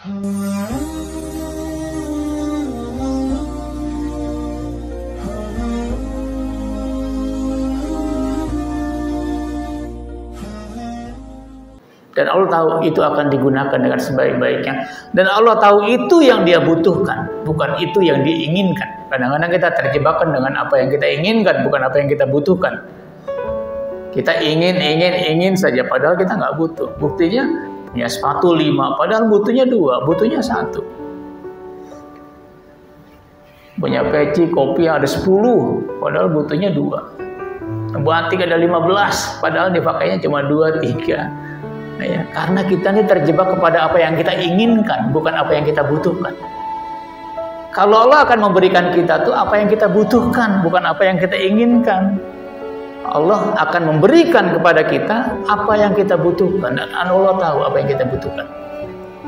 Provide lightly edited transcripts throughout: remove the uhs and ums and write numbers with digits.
Dan Allah tahu itu akan digunakan dengan sebaik-baiknya. Dan Allah tahu itu yang Dia butuhkan, bukan itu yang diinginkan. Kadang-kadang kita terjebak dengan apa yang kita inginkan, bukan apa yang kita butuhkan. Kita ingin saja, padahal kita nggak butuh. Buktinya punya sepatu 5, padahal butuhnya 2, butuhnya 1. Punya peci, kopi ada 10, padahal butuhnya 2. Batik ada 15, padahal dipakainya cuma 2, 3. Ya, karena kita ini terjebak kepada apa yang kita inginkan, bukan apa yang kita butuhkan. Kalau Allah akan memberikan kita tuh apa yang kita butuhkan, bukan apa yang kita inginkan. Allah akan memberikan kepada kita apa yang kita butuhkan, dan Allah tahu apa yang kita butuhkan.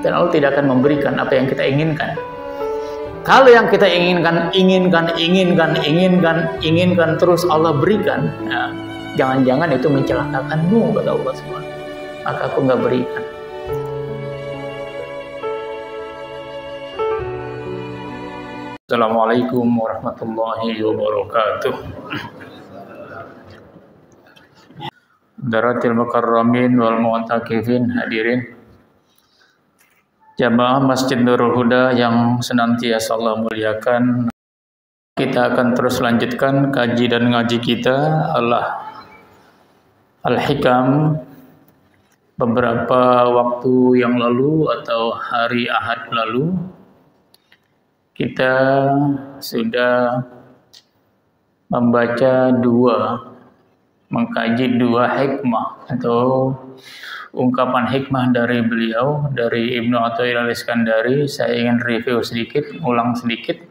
Dan Allah tidak akan memberikan apa yang kita inginkan. Kalau yang kita inginkan terus Allah berikan, nah, jangan-jangan itu mencelakakanmu, kata Allah SWT. Maka aku nggak berikan. Assalamualaikum warahmatullahi wabarakatuh. Daratil mukarramin wal mu'takifin, hadirin jamaah Masjid Nurul Huda yang senantiasa Allah muliakan. Kita akan terus lanjutkan kaji dan ngaji kita Al-Hikam. Beberapa waktu yang lalu atau hari Ahad lalu kita sudah mengkaji dua hikmah atau ungkapan hikmah dari beliau, dari Ibnu Athaillah Al-Iskandari. Saya ingin review sedikit, ulang sedikit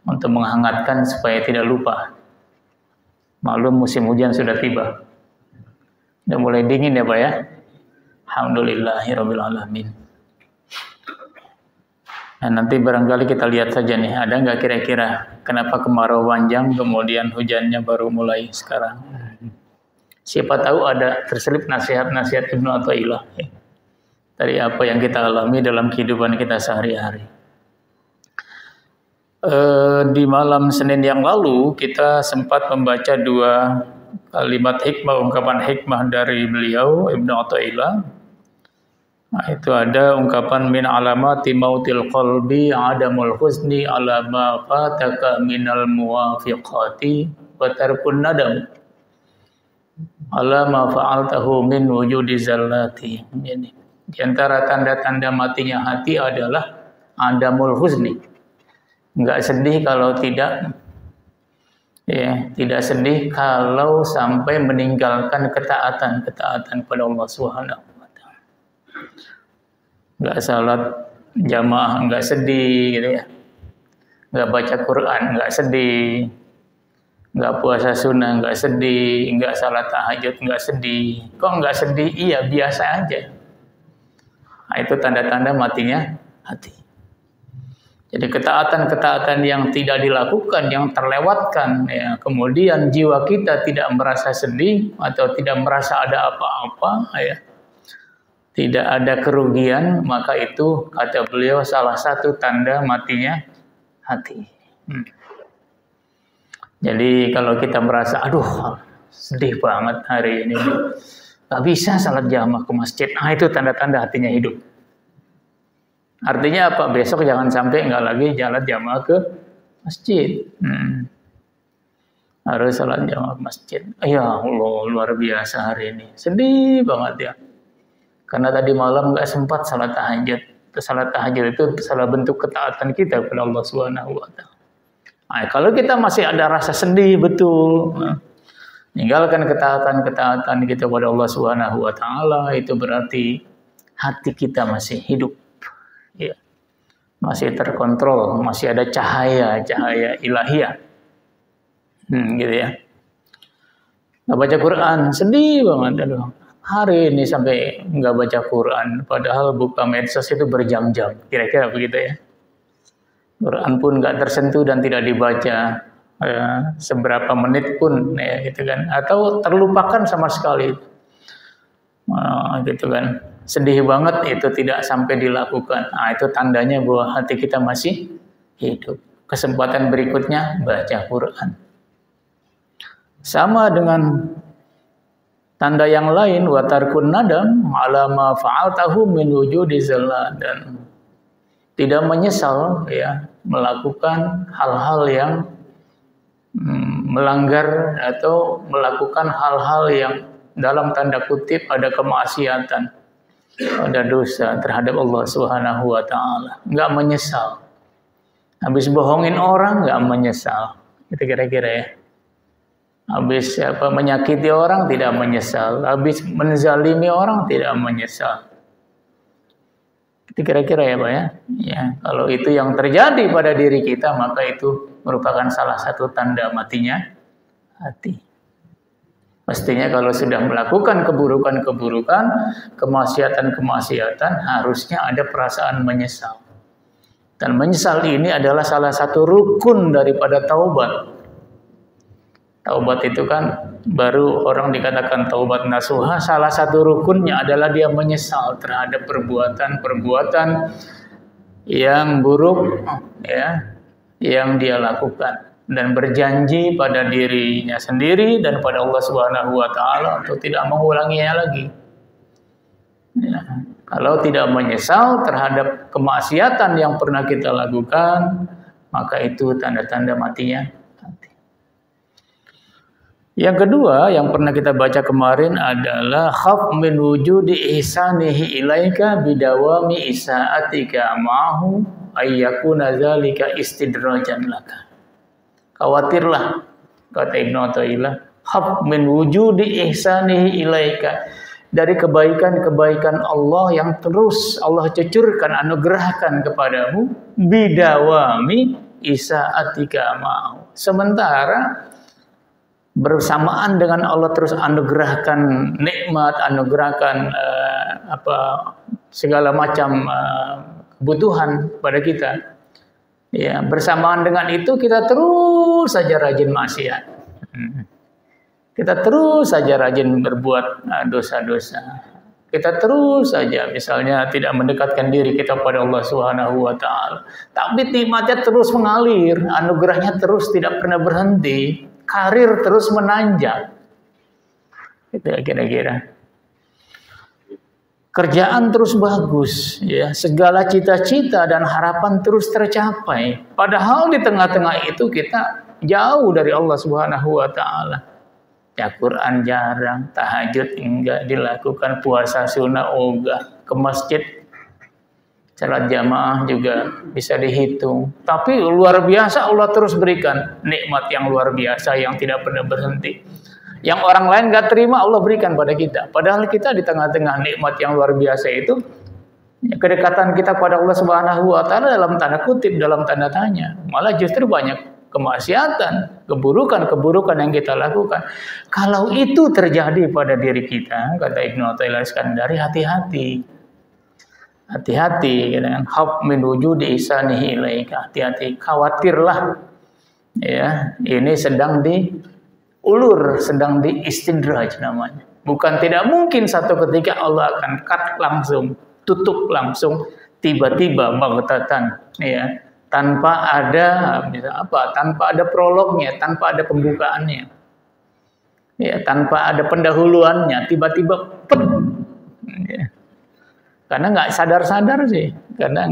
untuk menghangatkan supaya tidak lupa. Maklum musim hujan sudah tiba. Udah mulai dingin ya Pak ya. Alhamdulillahirabbil alamin. Nah, nanti barangkali kita lihat saja nih, ada nggak kira-kira kenapa kemarau panjang kemudian hujannya baru mulai sekarang. Siapa tahu ada terselip nasihat-nasihat Ibnu Athaillah ya, dari apa yang kita alami dalam kehidupan kita sehari-hari. Di malam Senin yang lalu kita sempat membaca dua kalimat hikmah, ungkapan hikmah dari beliau Ibnu Athaillah. Nah, itu ada ungkapan min alamati mautil qalbi adamul husni ala ma fataka minal muwafiqati wa tarkun nadam ala ma fa'altahu min wujudi zallati. Jadi di antara tanda-tanda matinya hati adalah adamul husni. Enggak sedih kalau tidak sedih kalau sampai meninggalkan ketaatan kepada Allah Subhanahu wa taala. Enggak salat jamaah enggak sedih gitu ya. Enggak baca Quran enggak sedih. Enggak puasa sunnah enggak sedih, enggak salat tahajud enggak sedih. Kok enggak sedih? Iya, biasa aja. Nah, itu tanda-tanda matinya hati. Jadi ketaatan-ketaatan yang tidak dilakukan, yang terlewatkan, ya, kemudian jiwa kita tidak merasa sedih atau tidak merasa ada apa-apa, ya, tidak ada kerugian, maka itu kata beliau salah satu tanda matinya hati. Jadi kalau kita merasa, aduh sedih banget hari ini, gak bisa salat jamaah ke masjid, nah itu tanda-tanda hatinya hidup. Artinya apa? Besok jangan sampai nggak lagi jalan jamaah ke masjid. Harus salat jamaah ke masjid. Ya Allah, luar biasa hari ini. Sedih banget ya. Karena tadi malam nggak sempat salat tahajud. Salat tahajud itu salah bentuk ketaatan kita kepada Allah Subhanahu wa taala. Nah, kalau kita masih ada rasa sedih betul, tinggalkan ketaatan kita kepada Allah Subhanahu wa taala, itu berarti hati kita masih hidup. Ya, masih terkontrol, masih ada cahaya ilahiyah, gitu ya. Nggak baca Quran, sedih banget, aduh. Hari ini sampai nggak baca Quran, padahal buka medsos itu berjam-jam, kira-kira begitu ya. Quran pun nggak tersentuh dan tidak dibaca, seberapa menit pun, ya, gitu kan. Atau terlupakan sama sekali, gitu kan. sedih banget itu tidak sampai dilakukan. Nah, itu tandanya bahwa hati kita masih hidup. Kesempatan berikutnya baca Quran. Sama dengan tanda yang lain, wa tarkun nadam ala ma fa'altahu min wujudi zallat, dan tidak menyesal ya melakukan hal-hal yang melanggar atau melakukan hal-hal yang dalam tanda kutip ada kemaksiatan, ada dosa terhadap Allah Subhanahu wa taala. Enggak menyesal. Habis bohongin orang enggak menyesal. Itu kira-kira ya. Habis menyakiti orang tidak menyesal, habis menzalimi orang tidak menyesal. Itu kira-kira ya Pak ya. Ya, kalau itu yang terjadi pada diri kita, maka itu merupakan salah satu tanda matinya hati. Mestinya kalau sudah melakukan keburukan-keburukan, kemaksiatan-kemaksiatan, harusnya ada perasaan menyesal. Dan menyesal ini adalah salah satu rukun daripada taubat. Taubat itu kan baru orang dikatakan taubat nasuha, salah satu rukunnya adalah dia menyesal terhadap perbuatan-perbuatan yang buruk ya, yang dia lakukan, dan berjanji pada dirinya sendiri dan pada Allah Subhanahu wa taala untuk tidak mengulanginya lagi. Ya, kalau tidak menyesal terhadap kemaksiatan yang pernah kita lakukan, maka itu tanda-tanda matinya hati. Yang kedua yang pernah kita baca kemarin adalah khaf min wujudi ihsanihi ilaika bidawami isaatika ma'ahu ayyakuna zalika istidrajan laka. Khawatirlah, kata Ibnu Athaillah, khaf min wujudi ihsanihi ilaika, dari kebaikan-kebaikan Allah yang terus Allah cucurkan, anugerahkan kepadamu, bidawami isaatika ma'ahu. Sementara bersamaan dengan Allah terus anugerahkan nikmat, anugerahkan segala macam kebutuhan pada kita. Ya, bersamaan dengan itu kita terus saja rajin maksiat. Kita terus saja rajin berbuat dosa-dosa. Kita terus saja misalnya tidak mendekatkan diri kita pada Allah Subhanahu wa taala. Tapi nikmatnya terus mengalir, anugerahnya terus tidak pernah berhenti. Karir terus menanjak. Itu kira-kira. Kerjaan terus bagus, ya, segala cita-cita dan harapan terus tercapai. Padahal di tengah-tengah itu kita jauh dari Allah Subhanahu wa taala. Ya, Quran jarang, tahajud enggak dilakukan, puasa sunnah ogah, ke masjid salat jamaah juga bisa dihitung. Tapi luar biasa Allah terus berikan nikmat yang luar biasa yang tidak pernah berhenti. Yang orang lain gak terima Allah berikan pada kita. Padahal kita di tengah-tengah nikmat yang luar biasa itu, kedekatan kita pada Allah Subhanahu wa taala dalam tanda kutip, dalam tanda tanya. Malah justru banyak kemaksiatan, keburukan-keburukan yang kita lakukan. Kalau itu terjadi pada diri kita, kata Ibnu Athaillah Iskandari, hati-hati. Hati-hati dengan khaf min wujudi ihsanihi ilaika. Hati-hati, khawatirlah ya, ini sedang diulur, sedang diistidraj namanya. Bukan tidak mungkin satu ketika Allah akan cut langsung, tutup langsung, tiba-tiba baghtatan ya, tanpa ada tanpa ada prolognya, tanpa ada pembukaannya. Ya, tanpa ada pendahuluannya, tiba-tiba pet. Ya. Karena nggak sadar-sadar sih, karena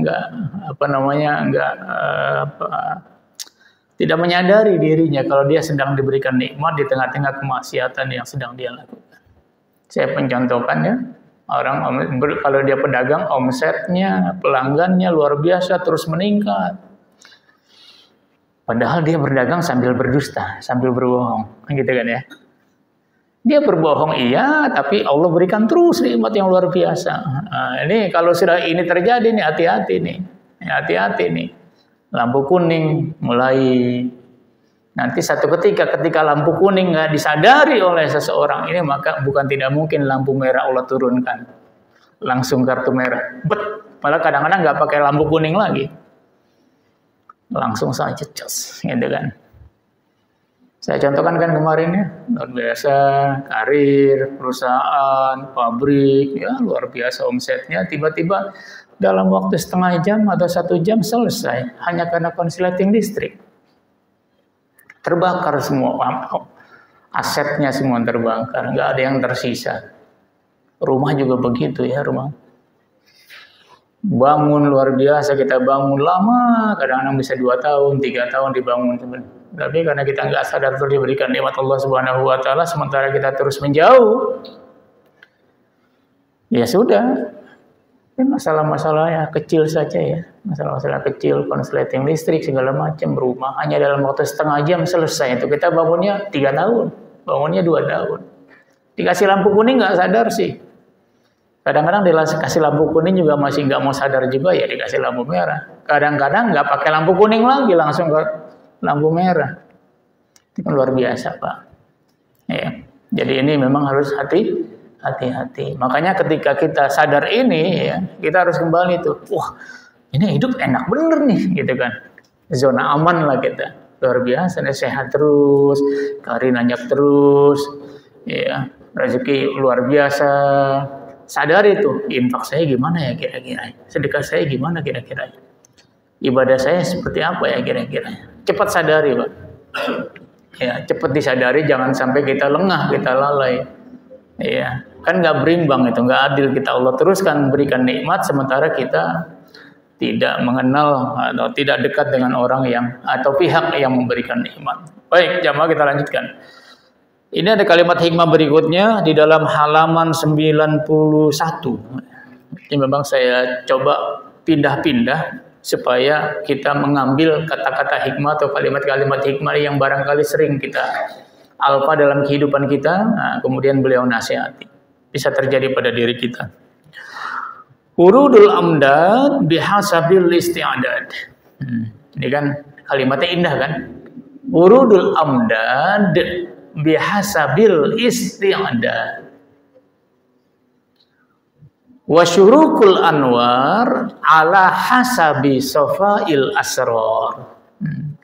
tidak menyadari dirinya kalau dia sedang diberikan nikmat di tengah-tengah kemaksiatan yang sedang dia lakukan. Saya mencontohkan ya, orang kalau dia pedagang, omsetnya, pelanggannya luar biasa terus meningkat. Padahal dia berdagang sambil berdusta, sambil berbohong, gitu kan ya. Dia berbohong iya, tapi Allah berikan terus nikmat yang luar biasa. Nah, ini kalau sudah ini terjadi nih, hati-hati nih. Hati-hati nih. Lampu kuning mulai. Nanti satu ketika lampu kuning nggak disadari oleh seseorang ini, maka bukan tidak mungkin lampu merah Allah turunkan. Langsung kartu merah. Malah kadang-kadang nggak pakai lampu kuning lagi. Langsung saja, gitu kan. Saya contohkan kan kemarin ya, luar biasa, karir, perusahaan, pabrik, ya luar biasa omsetnya, tiba-tiba dalam waktu setengah jam atau 1 jam selesai, hanya karena konsleting listrik. Terbakar semua, asetnya semua terbakar, nggak ada yang tersisa. Rumah juga begitu ya, rumah. Bangun luar biasa, kita bangun lama, kadang-kadang bisa 2 tahun, 3 tahun dibangun. Tapi karena kita nggak sadar terus diberikan nikmat Allah Subhanahu wa Ta'ala, sementara kita terus menjauh, ya sudah. Ini masalah-masalah ya kecil saja ya, masalah-masalah kecil, konsleting listrik segala macam, rumah hanya dalam waktu setengah jam selesai. Itu kita bangunnya 3 tahun, bangunnya 2 tahun. Dikasih lampu kuning nggak sadar sih. Kadang-kadang dikasih lampu kuning juga masih nggak mau sadar juga ya, dikasih lampu merah. Kadang-kadang nggak pakai lampu kuning lagi, langsung ke lampu merah. Itu kan luar biasa Pak. Ya. Jadi ini memang harus hati-hati. Makanya ketika kita sadar ini ya, kita harus kembali tuh. Wah, ini hidup enak bener nih, gitu kan. Zona aman lah kita. Luar biasa, sehat terus, karir nanjak terus, ya, rezeki luar biasa. Sadar itu, infak saya gimana ya kira-kira, sedekah saya gimana kira-kira, ibadah saya seperti apa ya kira-kira. Cepat sadari Pak, ya cepat disadari, jangan sampai kita lengah, kita lalai, ya kan nggak berimbang itu, nggak adil kita. Allah teruskan berikan nikmat sementara kita tidak mengenal atau tidak dekat dengan orang yang atau pihak yang memberikan nikmat. Baik jamaah, kita lanjutkan. Ini ada kalimat hikmah berikutnya di dalam halaman 91. Ini memang saya coba pindah-pindah supaya kita mengambil kata-kata hikmah atau kalimat-kalimat hikmah yang barangkali sering kita alfa dalam kehidupan kita, nah, kemudian beliau nasihati. Bisa terjadi pada diri kita. Urudul amdad bihasabil isti'adad. Ini kan kalimatnya indah kan? Urudul amdad bihasabil isti'adad wa syurukul anwar ala hasabi sofail asrar.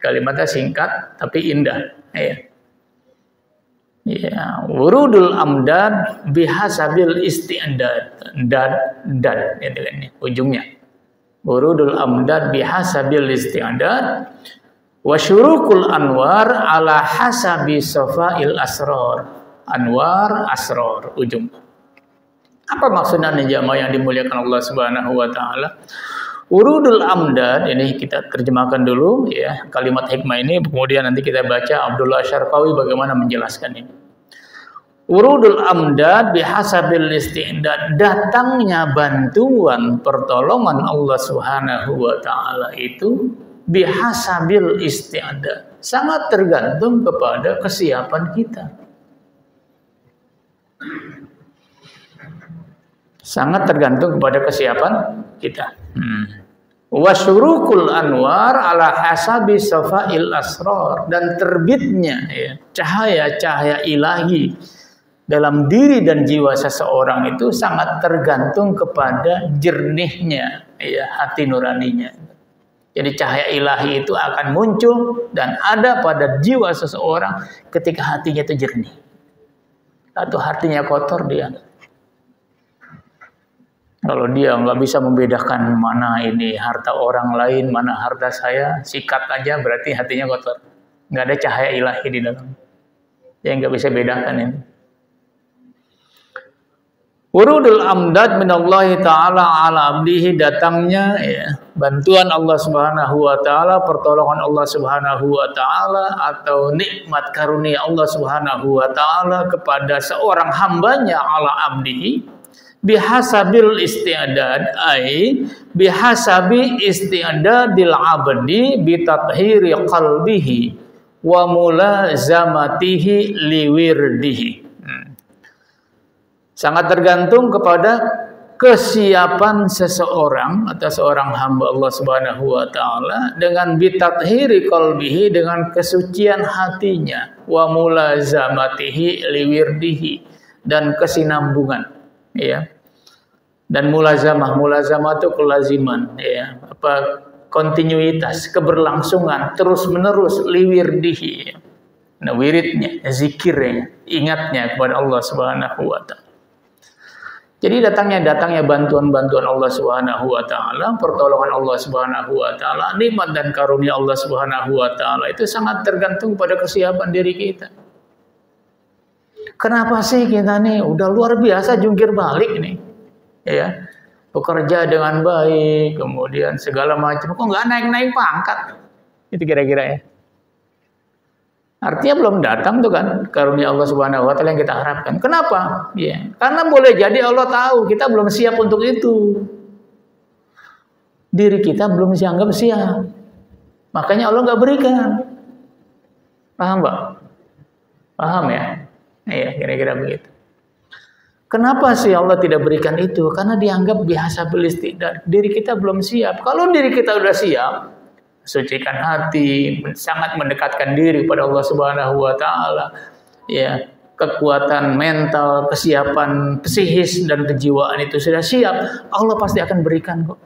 Kalimatnya singkat tapi indah ya. Wurudul amdad bihasabil isti'adad, dad itu kan ujungnya. Wurudul amdad bihasabil isti'adad wa syurukul anwar ala hasabi sofail asrar. Anwar asrar ujung. Apa maksudnya nih jamaah yang dimuliakan Allah Subhanahu wa Ta'ala? Urudul amdad, ini kita terjemahkan dulu ya kalimat hikmah ini, kemudian nanti kita baca Abdullah Syarqawi bagaimana menjelaskan ini. Urudul amdad bihasabil isti'dad, datangnya bantuan pertolongan Allah Subhanahu wa Ta'ala itu bihasabil isti'dad, sangat tergantung kepada kesiapan kita. Sangat tergantung kepada kesiapan kita. Wasyurukul anwar ala hasabi safail asrar, dan terbitnya ya, cahaya-cahaya ilahi dalam diri dan jiwa seseorang itu sangat tergantung kepada jernihnya ya, hati nuraninya. Jadi cahaya ilahi itu akan muncul dan ada pada jiwa seseorang ketika hatinya itu jernih. Atau hatinya kotor dia. Kalau dia nggak bisa membedakan mana ini harta orang lain, mana harta saya, sikat aja berarti hatinya kotor. Nggak ada cahaya ilahi di dalam. Dia nggak bisa bedakan ini. Wurudul amdad minallahi ta'ala ala abdihi, datangnya ya, bantuan Allah Subhanahu wa Ta'ala, pertolongan Allah Subhanahu wa Ta'ala, atau nikmat karunia Allah Subhanahu wa Ta'ala kepada seorang hambanya ala abdihi bihasabil isti'dad, ay bihasabi isti'dadil abdi bitathhiri qalbihi wa mulazamatihi liwirdihi. Sangat tergantung kepada kesiapan seseorang atau seorang hamba Allah Subhanahu wa Ta'ala dengan bitathhiri qalbihi, dengan kesucian hatinya, wa mulazamatihi liwirdihi, dan kesinambungan ya. Dan mulazamah itu kelaziman ya, apa kontinuitas, keberlangsungan terus menerus liwirdihi ya. Nah, wiridnya, zikirnya, ingatnya kepada Allah Subhanahu wa taala. Jadi datangnya bantuan-bantuan Allah Subhanahu wa taala, pertolongan Allah Subhanahu wa taala, nikmat dan karunia Allah Subhanahu wa taala itu sangat tergantung pada kesiapan diri kita. Kenapa sih kita nih udah luar biasa jungkir balik nih? Ya. Bekerja dengan baik, kemudian segala macam kok nggak naik-naik pangkat. Itu kira-kira ya. Artinya belum datang tuh kan karunia Allah Subhanahu wa taala yang kita harapkan. Kenapa? Ya, karena boleh jadi Allah tahu kita belum siap untuk itu. Diri kita belum dianggap siap. Makanya Allah nggak berikan. Paham, Pak? Paham ya? Iya, kira-kira begitu. Kenapa sih Allah tidak berikan itu? Karena dianggap biasa belistidak. Diri kita belum siap. Kalau diri kita udah siap, sucikan hati, sangat mendekatkan diri pada Allah Subhanahu wa taala. Ya, kekuatan mental, kesiapan psikis dan kejiwaan itu sudah siap, Allah pasti akan berikan kok.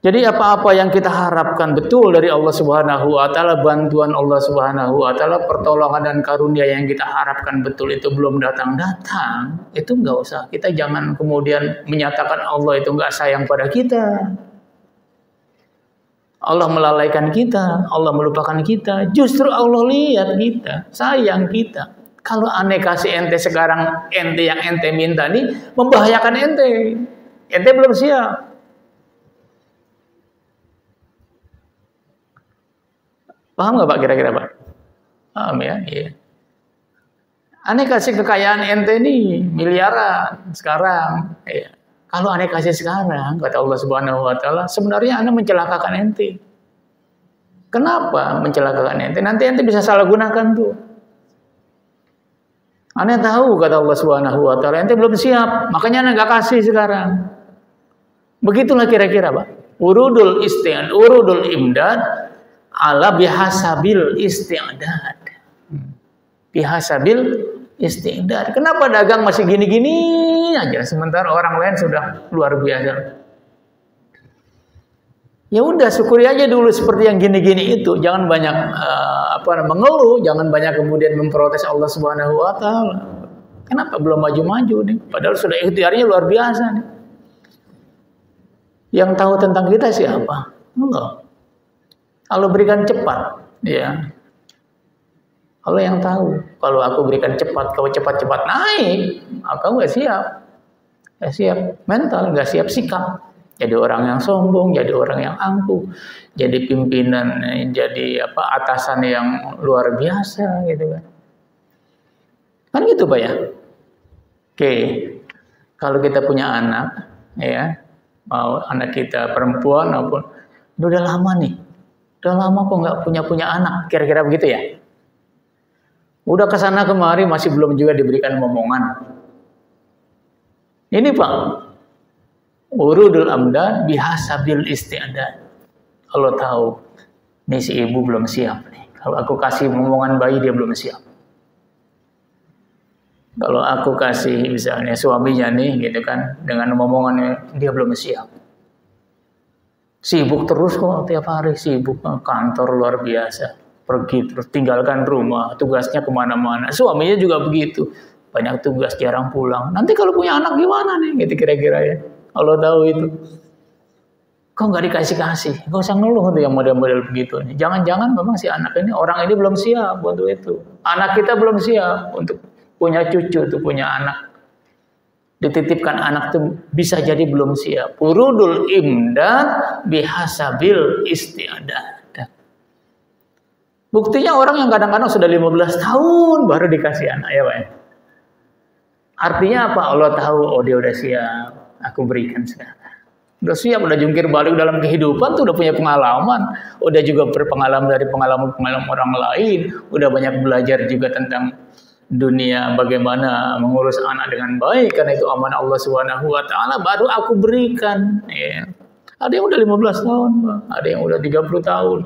Jadi apa-apa yang kita harapkan betul dari Allah Subhanahu wa taala, bantuan Allah Subhanahu wa taala, pertolongan dan karunia yang kita harapkan betul itu belum datang-datang, itu enggak usah. Kita jangan kemudian menyatakan Allah itu enggak sayang pada kita. Allah melalaikan kita, Allah melupakan kita. Justru Allah lihat kita, sayang kita. Kalau aneh kasih ente sekarang, ente yang ente minta nih membahayakan ente. Ente belum siap. Paham nggak Pak kira-kira Pak? Paham ya? Iya. Aneh kasih kekayaan ente nih miliaran sekarang. Iya. Kalau aneh kasih sekarang, kata Allah Subhanahu wa taala, sebenarnya aneh mencelakakan ente. Kenapa mencelakakan ente? Nanti ente bisa salah gunakan tuh. Aneh tahu kata Allah Subhanahu wa taala, ente belum siap, makanya aneh enggak kasih sekarang. Begitulah kira-kira, Pak. Urudul imdad ala bihasabil isti'dad. Bihasabil isti'dad. Kenapa dagang masih gini-gini aja sementara orang lain sudah luar biasa? Ya udah syukuri aja dulu seperti yang gini-gini itu. Jangan banyak mengeluh, jangan banyak kemudian memprotes Allah Subhanahu wa taala. Kenapa belum maju-maju nih? Padahal sudah ikhtiarnya luar biasa nih. Yang tahu tentang kita siapa? Allah. Allah berikan cepat, ya. Allah yang tahu. Kalau aku berikan cepat, kau cepat-cepat naik, aku nggak siap. Nggak siap mental, nggak siap sikap. Jadi orang yang sombong, jadi orang yang angkuh, jadi pimpinan, jadi atasan yang luar biasa, gitu kan. Kan gitu Pak ya. Oke, kalau kita punya anak, ya, mau anak kita perempuan maupun, udah lama nih, udah lama kok nggak punya anak, kira-kira begitu ya. Udah kesana kemari masih belum juga diberikan momongan. Ini Pak, urudul amdad bihasabil isti'dad. Allah tahu, nih si ibu belum siap nih. Kalau aku kasih momongan bayi dia belum siap. Kalau aku kasih misalnya suaminya nih gitu kan, dengan momongannya dia belum siap. Sibuk terus kok tiap hari, sibuk kantor luar biasa. Pergi terus tinggalkan rumah, tugasnya kemana-mana. Suaminya juga begitu, banyak tugas jarang pulang. Nanti kalau punya anak gimana nih? Gitu kira-kira ya. Allah tahu itu. Kok nggak dikasih-kasih? Gak usah ngeluh tuh yang model-model begitu. Jangan-jangan memang si anak ini, orang ini belum siap untuk itu. Anak kita belum siap untuk punya cucu, tuh punya anak. Dititipkan anak tuh bisa jadi belum siap. Urudul imdad bihasabil isti'dad. Buktinya orang yang kadang-kadang sudah 15 tahun baru dikasih anak ya Pak. Artinya apa? Allah tahu, oh dia udah siap, aku berikan sekarang. Udah siap, udah jungkir balik dalam kehidupan tuh, udah punya pengalaman, udah juga berpengalaman dari pengalaman orang lain, udah banyak belajar juga tentang dunia bagaimana mengurus anak dengan baik, karena itu amanah Allah Subhanahu wa taala, baru aku berikan. Ya. Ada yang udah 15 tahun, ada yang udah 30 tahun.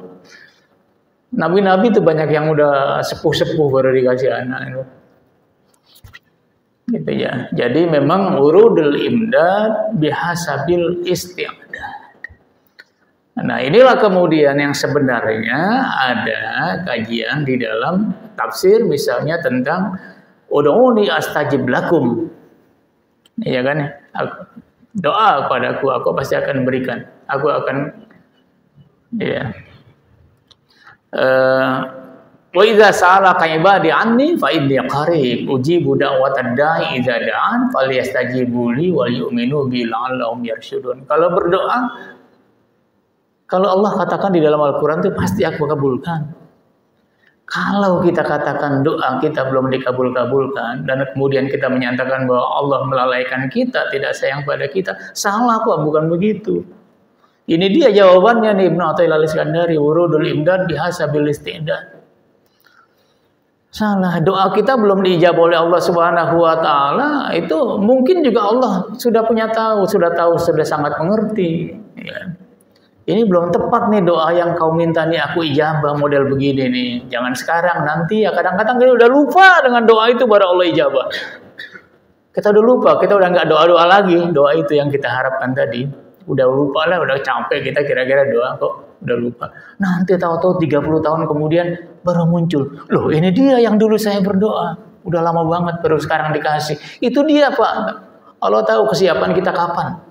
Nabi-nabi itu banyak yang udah sepuh-sepuh baru dikasih anak itu. Gitu ya. Jadi memang urudul imdad bihasabil isti'dad. Nah, inilah kemudian yang sebenarnya ada kajian di dalam tafsir misalnya tentang ud'uni astajib lakum. Iya kan? Doa kepadaku, aku pasti akan berikan. Aku akan ya. Wa idza sa'alaka ibadi anni fa inni qarib ujibu da'watad da'i idza da'an falyastajibu li wal yu'minu bi la'allahum yarsyudun. Kalau berdoa, kalau Allah katakan di dalam Al-Qur'an itu pasti aku kabulkan. Kalau kita katakan doa kita belum dikabul-kabulkan dan kemudian kita menyatakan bahwa Allah melalaikan kita, tidak sayang pada kita, salah Pak, bukan begitu. Ini dia jawabannya nih Ibnu Athaillah Al-Iskandari, wurudul imdad bihasabil istidad. Salah, doa kita belum diijabah oleh Allah Subhanahu wa taala, itu mungkin juga Allah sudah sudah sangat mengerti, ya. Ini belum tepat nih doa yang kau minta nih aku ijabah model begini nih. Jangan sekarang, nanti ya. Kadang-kadang kita udah lupa dengan doa itu baru Allah ijabah. Kita udah lupa, kita udah nggak doa-doa lagi. Doa itu yang kita harapkan tadi. Udah lupa lah, udah capek kita kira-kira doa kok. Udah lupa. Nanti tahu-tahu 30 tahun kemudian baru muncul. Loh ini dia yang dulu saya berdoa. Udah lama banget baru sekarang dikasih. Itu dia Pak. Allah tahu kesiapan kita kapan.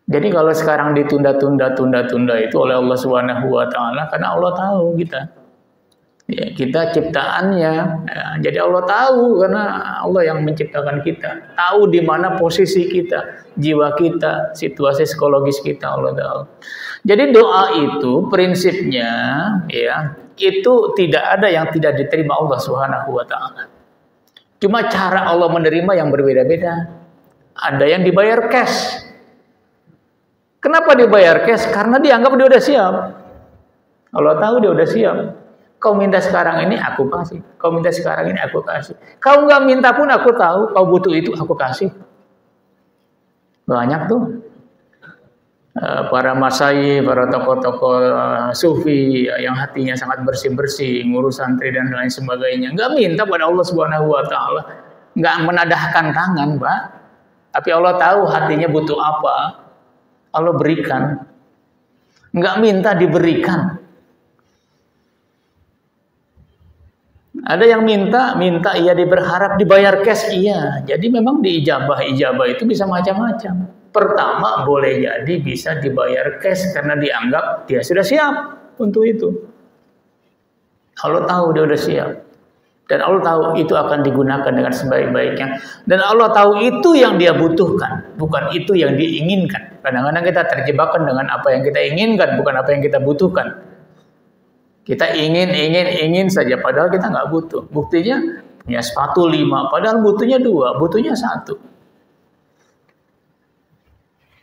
Jadi kalau sekarang ditunda-tunda itu oleh Allah Subhanahu wa taala karena Allah tahu kita. Ya, kita ciptaannya. Ya, jadi Allah tahu karena Allah yang menciptakan kita. Tahu di mana posisi kita, jiwa kita, situasi psikologis kita, Allah tahu. Jadi doa itu prinsipnya ya, itu tidak ada yang tidak diterima Allah Subhanahu wa taala. Cuma cara Allah menerima yang berbeda-beda. Ada yang dibayar cash. Kenapa dibayar cash? Karena dianggap dia udah siap. Allah tahu dia udah siap. Kau minta sekarang ini aku kasih. Kau minta sekarang ini aku kasih. Kau nggak minta pun aku tahu. Kau butuh itu aku kasih. Banyak tuh para masai, para tokoh-tokoh sufi yang hatinya sangat bersih-bersih, ngurus santri dan lain sebagainya. Nggak minta pada Allah Subhanahu wa taala. Nggak menadahkan tangan, Pak. Tapi Allah tahu hatinya butuh apa. Allah berikan, nggak minta diberikan. Ada yang minta ia berharap dibayar cash, iya. Jadi memang ijabah itu bisa macam-macam. Pertama boleh jadi bisa dibayar cash karena dianggap dia sudah siap untuk itu. Allah tahu dia sudah siap. Dan Allah tahu itu akan digunakan dengan sebaik-baiknya. Dan Allah tahu itu yang dia butuhkan, bukan itu yang diinginkan. Kadang-kadang kita terjebakkan dengan apa yang kita inginkan, bukan apa yang kita butuhkan. Kita ingin saja, padahal kita nggak butuh. Buktinya punya sepatu 5, padahal butuhnya 2, butuhnya 1.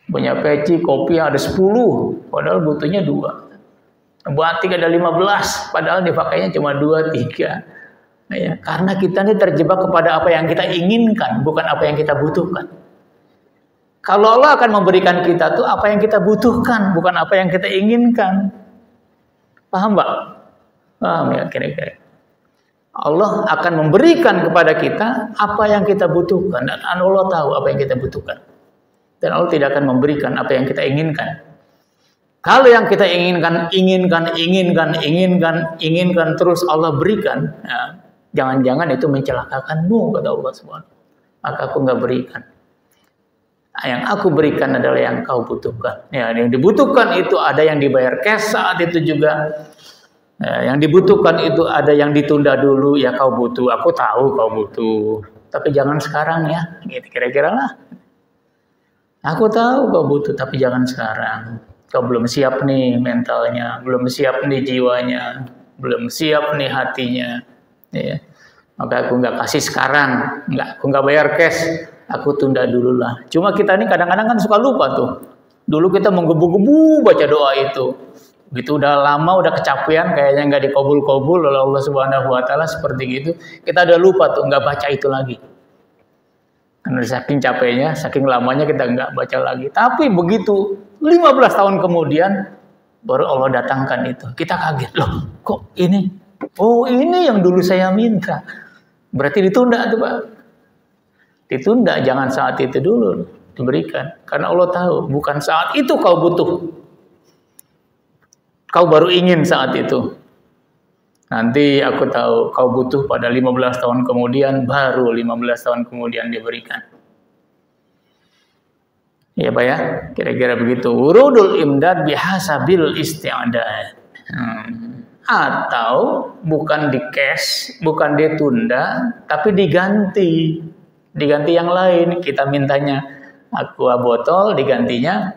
Punya peci, kopi ada 10, padahal butuhnya 2. Batik ada 15, padahal dipakainya cuma 2, 3. Ya, karena kita ini terjebak kepada apa yang kita inginkan, bukan apa yang kita butuhkan. Kalau Allah akan memberikan kita tuh apa yang kita butuhkan, bukan apa yang kita inginkan. Paham, Pak? Paham ya kira-kira. Allah akan memberikan kepada kita apa yang kita butuhkan dan Allah tahu apa yang kita butuhkan. Dan Allah tidak akan memberikan apa yang kita inginkan. Kalau yang kita inginkan terus Allah berikan, ya, jangan-jangan itu mencelakakanmu kata Allah Subhanahu. Maka aku nggak berikan. Yang aku berikan adalah yang kau butuhkan. Ya, yang dibutuhkan itu ada yang dibayar cash saat itu juga. Ya, yang dibutuhkan itu ada yang ditunda dulu. Ya kau butuh, aku tahu kau butuh. Tapi jangan sekarang ya. Gitu kira-kira lah. Aku tahu kau butuh, tapi jangan sekarang. Kau belum siap nih mentalnya, belum siap nih jiwanya, belum siap nih hatinya. Ya. Maka aku nggak kasih sekarang, aku nggak bayar cash, aku tunda dulu lah. Cuma kita ini kadang-kadang kan suka lupa tuh. Dulu kita menggebu-gebu baca doa itu. Gitu udah lama, udah kecapean, kayaknya nggak dikabul-kabul oleh Allah Subhanahu Wa Taala seperti gitu. Kita udah lupa tuh, nggak baca itu lagi. Karena saking capeknya, saking lamanya kita nggak baca lagi. Tapi begitu 15 tahun kemudian baru Allah datangkan itu. Kita kaget, loh kok ini? Oh ini yang dulu saya minta. Berarti ditunda tuh Pak. Ditunda, jangan saat itu dulu. diberikan. Karena Allah tahu bukan saat itu kau butuh. Kau baru ingin saat itu. Nanti aku tahu kau butuh pada 15 tahun kemudian, baru 15 tahun kemudian diberikan. Ya Pak ya, kira-kira begitu. Urudul imdad bihasabil isti'adad. Atau bukan di cash, bukan ditunda, tapi diganti. Diganti yang lain. Kita mintanya aqua botol, digantinya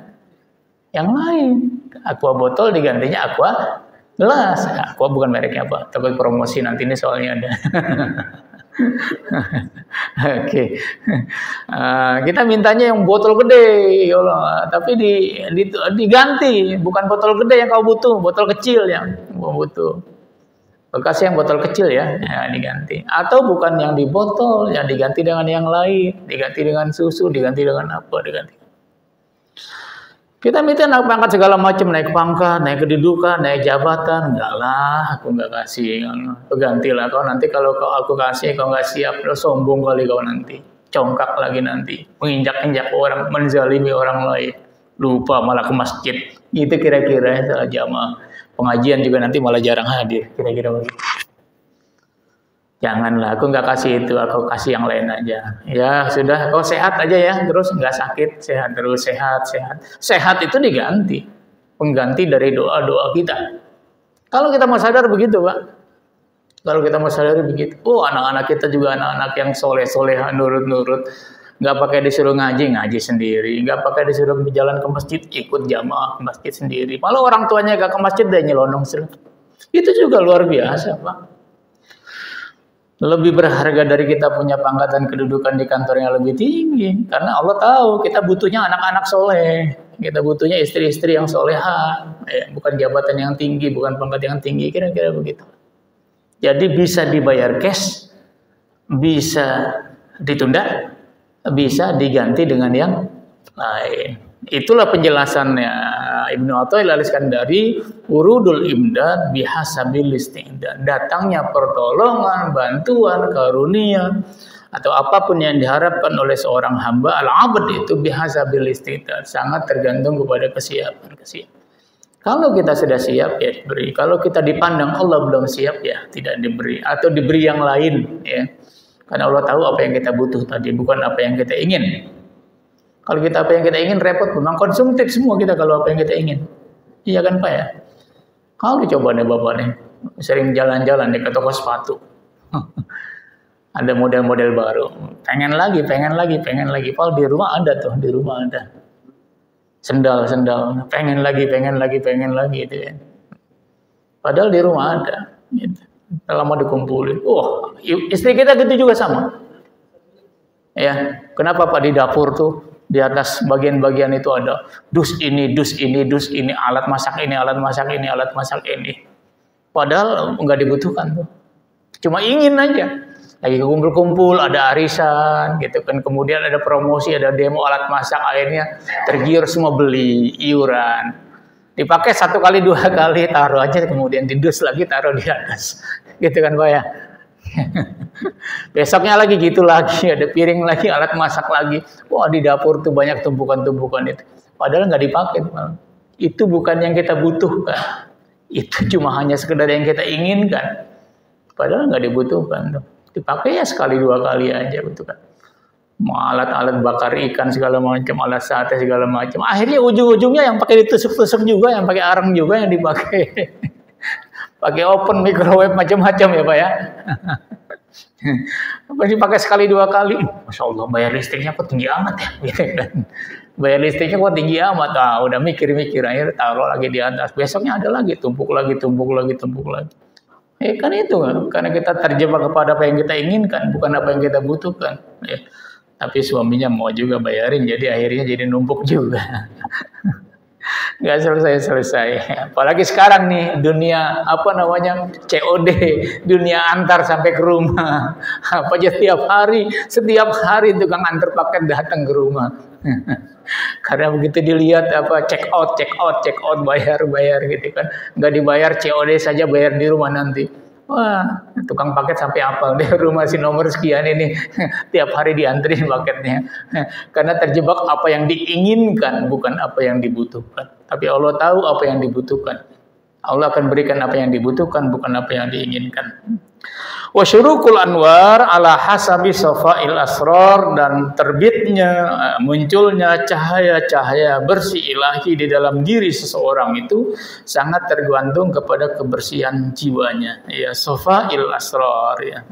yang lain. Aqua botol digantinya aqua gelas. Aqua bukan mereknya apa, takut promosi nanti ini soalnya ada. Oke. Kita mintanya yang botol gede, ya Allah, tapi diganti, bukan botol gede yang kau butuh, botol kecil yang kau butuh. Kasih yang botol kecil ya, diganti. Atau bukan yang di botol, yang diganti dengan yang lain, diganti dengan susu, diganti dengan apa, diganti. Kita minta naik pangkat segala macam, naik pangkat, naik kedudukan, naik jabatan, enggak lah, aku enggak kasih. Gantilah kau nanti kalau aku kasih kau enggak siap, lo sombong kali kau nanti, congkak lagi nanti, menginjak-injak orang, menzalimi orang lain, lupa malah ke masjid. Itu kira-kira salah jamaah. Pengajian juga nanti malah jarang hadir, kira-kira begitu. Janganlah, aku nggak kasih itu, aku kasih yang lain aja. Ya sudah, kau sehat aja ya, terus nggak sakit, sehat terus, sehat. Sehat itu diganti, pengganti dari doa-doa kita. Kalau kita mau sadar begitu, Pak. Kalau kita mau sadar begitu, anak-anak kita juga anak-anak yang soleh-soleh, nurut-nurut, nggak pakai disuruh ngaji sendiri, nggak pakai disuruh berjalan ke masjid, ikut jamaah ke masjid sendiri. Malah orang tuanya nggak ke masjid, dia nyelonong sendiri. Itu juga luar biasa, Pak. Lebih berharga dari kita punya pangkat dan kedudukan di kantor yang lebih tinggi. Karena Allah tahu kita butuhnya anak-anak soleh. Kita butuhnya istri-istri yang soleha. Bukan jabatan yang tinggi, bukan pangkat yang tinggi. Kira-kira begitu. Jadi bisa dibayar cash, bisa ditunda, bisa diganti dengan yang lain. Itulah penjelasannya Ibnu Athaillah Al-Iskandari, urudul imdad bihasabil isti'dad. Datangnya pertolongan, bantuan, karunia atau apapun yang diharapkan oleh seorang hamba, al-abd itu bihasabil isti'dad, sangat tergantung kepada kesiapan. Kalau kita sudah siap ya diberi. Kalau kita dipandang Allah belum siap ya tidak diberi atau diberi yang lain ya. Karena Allah tahu apa yang kita butuh tadi, bukan apa yang kita ingin. Kalau kita apa yang kita ingin repot, memang konsumtif semua kita kalau apa yang kita ingin. Iya kan Pak ya? Kalau coba nih Bapak nih, sering jalan-jalan di ke toko sepatu. Ada model-model baru. Pengen lagi. Kalau di rumah ada tuh, di rumah ada. Sendal. Pengen lagi itu ya. Padahal di rumah ada. Gitu. Lama dikumpulin. Istri kita gitu juga sama. Ya, kenapa Pak di dapur tuh? Di atas bagian-bagian itu ada dus ini, alat masak ini. Padahal nggak dibutuhkan tuh. Cuma ingin aja. Lagi kumpul-kumpul, ada arisan, gitu kan. Kemudian ada promosi, ada demo alat masak, akhirnya tergiur semua beli iuran. Dipakai 1 kali, 2 kali, taruh aja, kemudian didus lagi, taruh di atas. Gitu kan Pak ya. Besoknya lagi gitu lagi, ada piring lagi, alat masak lagi. Wah di dapur tuh banyak tumpukan-tumpukan itu. Padahal nggak dipakai. Itu bukan yang kita butuhkan. Itu cuma hanya sekedar yang kita inginkan. Padahal nggak dibutuhkan. Dipakai ya 1 2 kali aja gitu kan. Alat-alat bakar ikan segala macam, alat sate segala macam. Akhirnya ujung-ujungnya yang pakai ditusuk-tusuk juga, yang pakai arang juga yang dipakai. Pakai oven, microwave, macam-macam ya Pak ya. Dipakai 1 2 kali. Masya Allah bayar listriknya kok tinggi amat ya. Gitu kan. Bayar listriknya kok tinggi amat. Udah mikir-mikir, akhirnya taruh lagi di atas. Besoknya ada lagi, tumpuk lagi. Kan itu kan. Karena kita terjebak kepada apa yang kita inginkan, bukan apa yang kita butuhkan. Ya. Tapi suaminya mau juga bayarin, jadi akhirnya jadi numpuk juga. Nggak selesai. Apalagi sekarang nih dunia COD, dunia antar sampai ke rumah. Apa aja setiap hari tukang antar paket datang ke rumah. Karena begitu dilihat check out bayar gitu kan. Nggak dibayar COD saja, bayar di rumah nanti. Wah, tukang paket sampai apal dia rumah si nomor sekian ini. Tiap hari dianterin paketnya. Karena terjebak apa yang diinginkan, bukan apa yang dibutuhkan. Tapi Allah tahu apa yang dibutuhkan. Allah akan berikan apa yang dibutuhkan, bukan apa yang diinginkan. Wa syurukul anwar ala hasabi safa'il asrar, dan terbitnya, munculnya cahaya-cahaya bersih ilahi di dalam diri seseorang itu sangat tergantung kepada kebersihan jiwanya. Ya, safa'il asrar ya.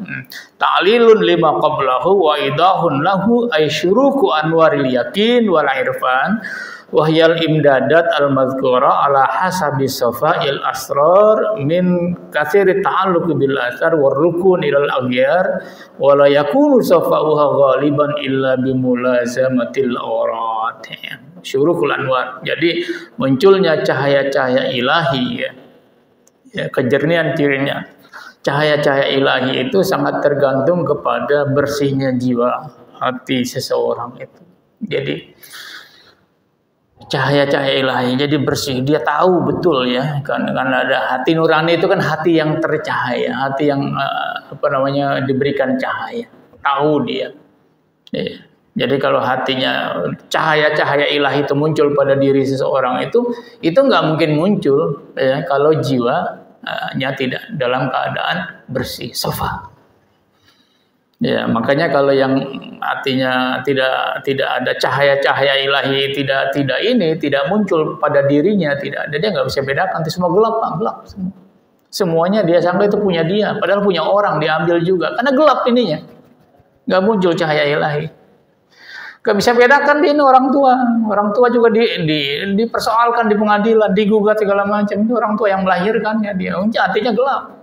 Ta'lilun lima qablahu wa idahun lahu ay syuruku anwaril yakin wal irfan wahyal imdadat al-mazkura ala hasabi safa'il asrar min katsiri ta'alluq bil athar war rukun ilal aghyar wa la yakunu safa'uha ghaliban illa bimulazamatil awrat. Syurukul anwar. Jadi munculnya cahaya-cahaya ilahi ya. Ya, kejernihan dirinya. Cahaya-cahaya ilahi itu sangat tergantung kepada bersihnya jiwa hati seseorang itu. Jadi cahaya-cahaya ilahi jadi bersih, dia tahu betul ya kan, ada hati nurani itu kan hati yang tercahaya, hati yang diberikan cahaya, tahu dia ya. Jadi kalau hatinya cahaya-cahaya ilahi itu muncul pada diri seseorang itu nggak mungkin muncul ya kalau jiwanya tidak dalam keadaan bersih, safa. Ya, makanya kalau yang artinya tidak ada cahaya-cahaya ilahi, tidak muncul pada dirinya, tidak ada, dia nggak bisa bedakan, itu semua gelap, Pak, gelap semua. Semuanya dia sangka itu punya dia, padahal punya orang diambil juga, karena gelap ininya, nggak muncul cahaya ilahi. Nggak bisa bedakan dia ini orang tua juga dipersoalkan di pengadilan, digugat segala macam, itu orang tua yang melahirkannya, dia artinya gelap.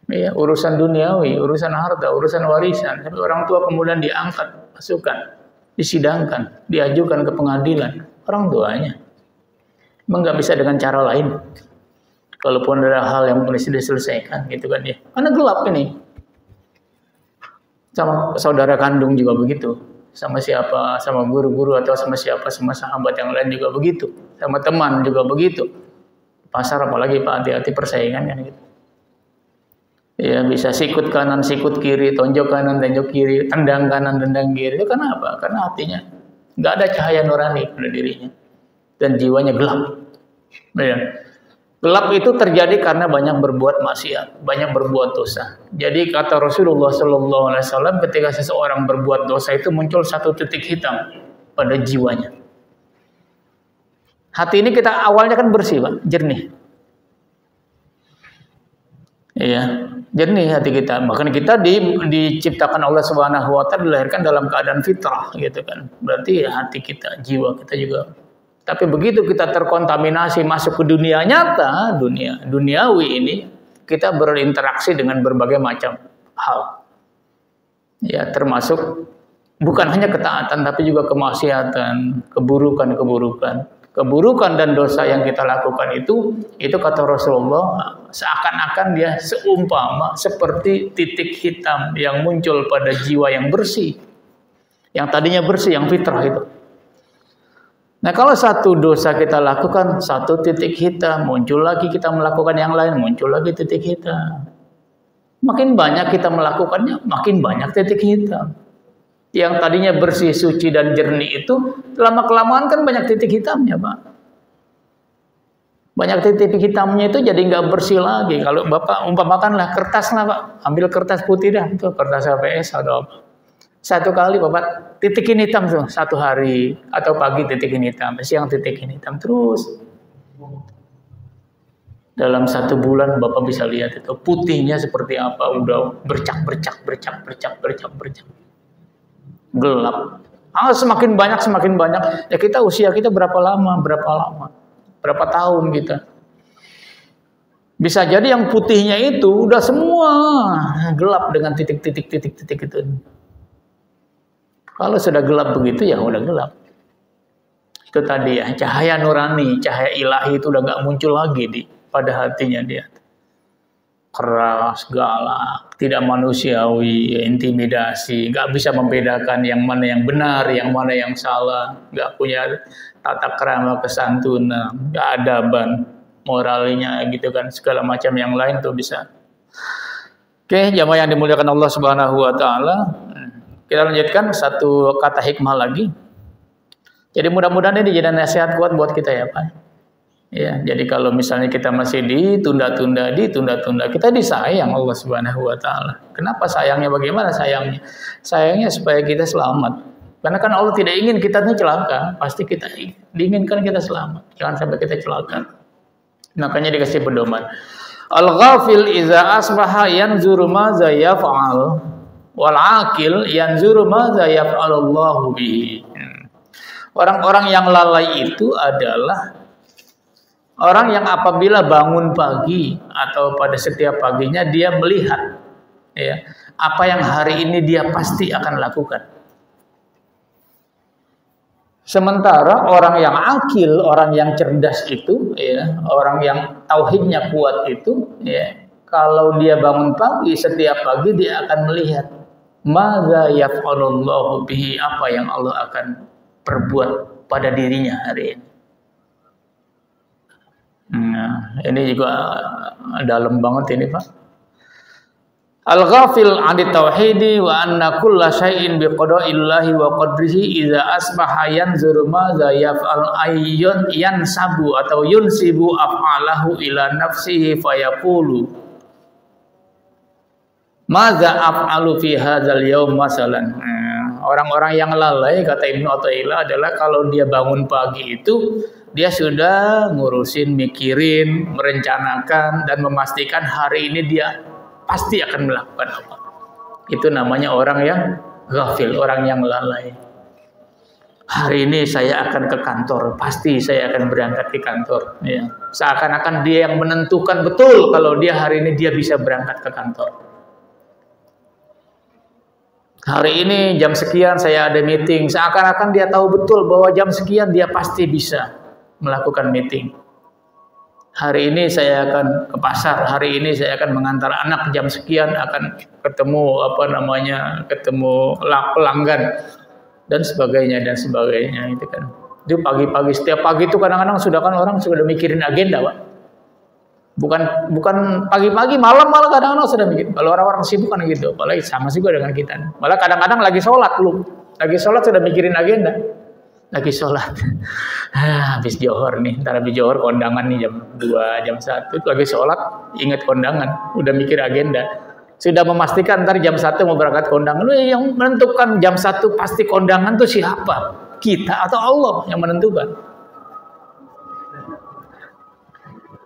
Ya, urusan duniawi, urusan harta, urusan warisan. Tapi orang tua kemudian diangkat, masukkan, disidangkan, diajukan ke pengadilan. Orang tuanya. Memang nggak bisa dengan cara lain. Kalaupun ada hal yang mesti diselesaikan, gitu kan ya. Karena gelap ini. Sama saudara kandung juga begitu. Sama siapa, sama guru-guru atau sama siapa, sama sahabat yang lain juga begitu. Sama teman juga begitu. Pasar apalagi Pak, hati-hati persaingan kan gitu. Ya, bisa sikut kanan, sikut kiri, tonjok kanan, tonjok kiri, tendang kanan, tendang kiri. Itu karena apa? Karena hatinya nggak ada cahaya nurani pada dirinya dan jiwanya gelap. Ya. Gelap itu terjadi karena banyak berbuat maksiat, banyak berbuat dosa. Jadi kata Rasulullah SAW, ketika seseorang berbuat dosa itu muncul satu titik hitam pada jiwanya. Hati ini kita awalnya kan bersih, Pak, jernih. Iya, jernih hati kita. Bahkan kita diciptakan Allah Subhanahu wa taala, dilahirkan dalam keadaan fitrah gitu kan. Berarti ya hati kita, jiwa kita juga. Tapi begitu kita terkontaminasi masuk ke dunia nyata, duniawi ini, kita berinteraksi dengan berbagai macam hal. Ya, termasuk bukan hanya ketaatan tapi juga kemaksiatan, keburukan-keburukan. Keburukan dan dosa yang kita lakukan itu kata Rasulullah seakan-akan dia seumpama seperti titik hitam yang muncul pada jiwa yang bersih, yang tadinya bersih, yang fitrah itu. Nah, kalau satu dosa kita lakukan, satu titik hitam, muncul lagi kita melakukan yang lain, muncul lagi titik hitam. Makin banyak kita melakukannya, makin banyak titik hitam. Yang tadinya bersih, suci, dan jernih itu lama-kelamaan kan banyak titik hitamnya, Pak. Banyak titik hitamnya itu jadi nggak bersih lagi. Kalau Bapak umpamakanlah kertas lah, Pak. Ambil kertas putih dah, itu kertas HVS atau apa. Satu kali Bapak titikin hitam tuh, satu hari. Atau pagi titikin hitam, siang titikin hitam. Terus. Dalam 1 bulan Bapak bisa lihat itu putihnya seperti apa. Udah bercak. Gelap. Semakin banyak. Ya kita usia kita berapa lama? Berapa tahun kita? Bisa jadi yang putihnya itu udah semua gelap dengan titik-titik itu. Kalau sudah gelap begitu ya udah gelap. Itu tadi ya, cahaya nurani, cahaya ilahi itu udah nggak muncul lagi pada hatinya dia. Keras, galak, tidak manusiawi, intimidasi, nggak bisa membedakan yang mana yang benar, yang mana yang salah, nggak punya tata krama kesantunan, nggak adaban, moralnya gitu kan, segala macam yang lain tuh bisa Oke, jamaah yang dimuliakan Allah Subhanahu wa taala. Kita lanjutkan satu kata hikmah lagi. Jadi mudah-mudahan ini jadi nasihat kuat buat kita ya, Pak. Ya, jadi kalau misalnya kita masih ditunda-tunda, kita disayang Allah Subhanahu wa taala. Kenapa sayangnya? Bagaimana sayangnya? Sayangnya supaya kita selamat. Karena kan Allah tidak ingin kita ini celaka, pasti kita diinginkan kita selamat. Jangan sampai kita celaka. Makanya dikasih pedoman. Al-ghafil iza asbaha yanzuru madza yaf'al wal aqil yanzuru madza yaf'alullahu bihi. Orang-orang yang lalai itu adalah orang yang apabila bangun pagi atau pada setiap paginya dia melihat ya, apa yang hari ini dia pasti akan lakukan. Sementara orang yang akil, orang yang cerdas itu, ya, orang yang tauhidnya kuat itu, ya, kalau dia bangun pagi, setiap pagi dia akan melihat madza yaf'alullahu bihi, apa yang Allah akan perbuat pada dirinya hari ini. Nah, ini juga dalam banget ini, Pak. Al-ghafil 'ani tauhidi wa anna kulla syai'in biqada'illahi wa qadrihi idza asbaha yanzuru madza yaf'al ayyun yansabu atau yunsibu af'alahu ila nafsihi fayaqulu madza af'alu fi hadzal yaum masalan. Orang-orang yang lalai kata Ibnu Athaillah adalah kalau dia bangun pagi itu dia sudah ngurusin, mikirin, merencanakan dan memastikan hari ini dia pasti akan melakukan apa. Itu namanya orang yang ghafil, orang yang lalai. Hari ini saya akan ke kantor, pasti saya akan berangkat ke kantor. Ya. Seakan-akan dia yang menentukan betul kalau dia hari ini dia bisa berangkat ke kantor. Hari ini jam sekian saya ada meeting, seakan-akan dia tahu betul bahwa jam sekian dia pasti bisa melakukan meeting. Hari ini saya akan ke pasar, hari ini saya akan mengantar anak jam sekian akan ketemu ketemu pelanggan dan sebagainya itu kan. Itu pagi-pagi, setiap pagi itu kadang-kadang sudah kan orang sudah mikirin agenda, Pak. Bukan pagi-pagi, malam malah kadang-kadang sudah mikir. Kalau orang-orang sibuk kan gitu, apalagi sama juga dengan kita. Malah kadang-kadang lagi sholat sudah mikirin agenda. Lagi sholat, habis johor nih, ntar habis johor kondangan nih jam 2, jam 1, lagi sholat, ingat kondangan, udah mikir agenda, sudah memastikan ntar jam 1 mau berangkat kondangan. Yang menentukan jam 1 pasti kondangan tuh siapa? Kita atau Allah yang menentukan?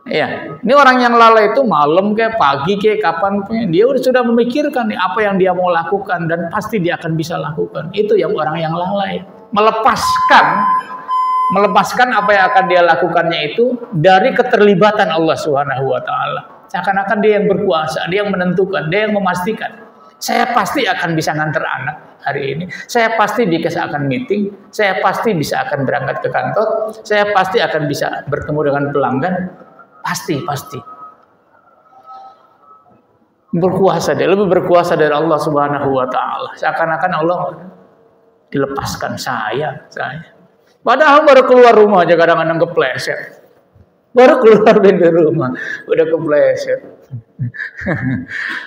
Ya, ini orang yang lalai itu malam kayak pagi kayak kapan pun dia sudah memikirkan nih apa yang dia mau lakukan dan pasti dia akan bisa lakukan. Itu yang orang yang lalai. Melepaskan apa yang akan dia lakukannya itu dari keterlibatan Allah Subhanahu wa taala. Seakan-akan dia yang berkuasa, dia yang menentukan, dia yang memastikan. Saya pasti akan bisa nganter anak hari ini. Saya pasti bisa akan meeting, saya pasti bisa akan berangkat ke kantor, saya pasti akan bisa bertemu dengan pelanggan. Pasti. Berkuasa dia, lebih berkuasa dari Allah Subhanahu wa taala. Seakan-akan Allah dilepaskan saya. Padahal baru keluar rumah aja kadang-kadang kepleset. Baru keluar dari rumah udah kepleset.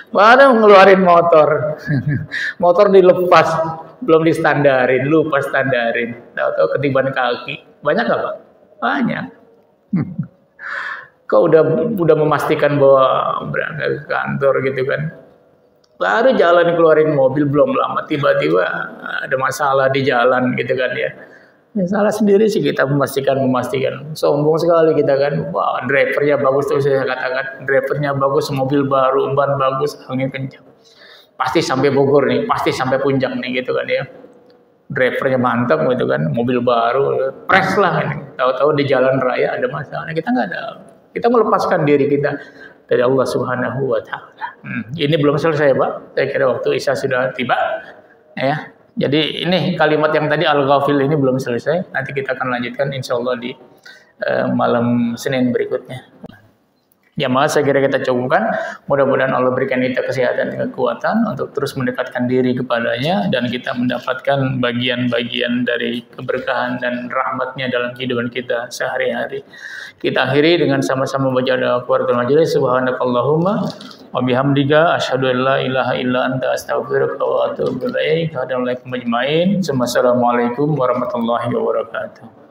Padahal ngeluarin motor. Motor dilepas, belum distandarin, lupa standarin. Tahu-tahu ketiban kaki. Banyak enggak, Pak? Banyak. Kau udah memastikan bahwa berangkat ke kantor gitu kan. Baru jalan keluarin mobil belum lama tiba-tiba ada masalah di jalan gitu kan ya. Salah sendiri sih kita memastikan. Sombong sekali kita kan. Wah, drivernya bagus tuh saya katakan. Drivernya bagus, mobil baru, ban bagus, angin kencang. Pasti sampai Bogor nih, pasti sampai puncak nih gitu kan ya. Drivernya mantap gitu kan, mobil baru, press lah ini. Tahu-tahu di jalan raya ada masalah. Kita nggak ada. Kita melepaskan diri kita dari Allah Subhanahu wa taala. Ini belum selesai, Pak. Saya kira waktu Isya sudah tiba. Ya. Jadi ini kalimat yang tadi al-ghafil ini belum selesai. Nanti kita akan lanjutkan insyaallah di malam Senin berikutnya. Jamaah saya kira kita cukupkan. Mudah-mudahan Allah berikan kita kesehatan dan kekuatan untuk terus mendekatkan diri kepadanya dan kita mendapatkan bagian-bagian dari keberkahan dan rahmatnya dalam kehidupan kita sehari-hari. Kita akhiri dengan sama-sama baca doa kafaratul majelis. Subhanakallahumma wa Wa bihamdika asyhadu an la ilaha illa anta astaghfiruka wa atubu ilaik. Assalamualaikum warahmatullahi wabarakatuh.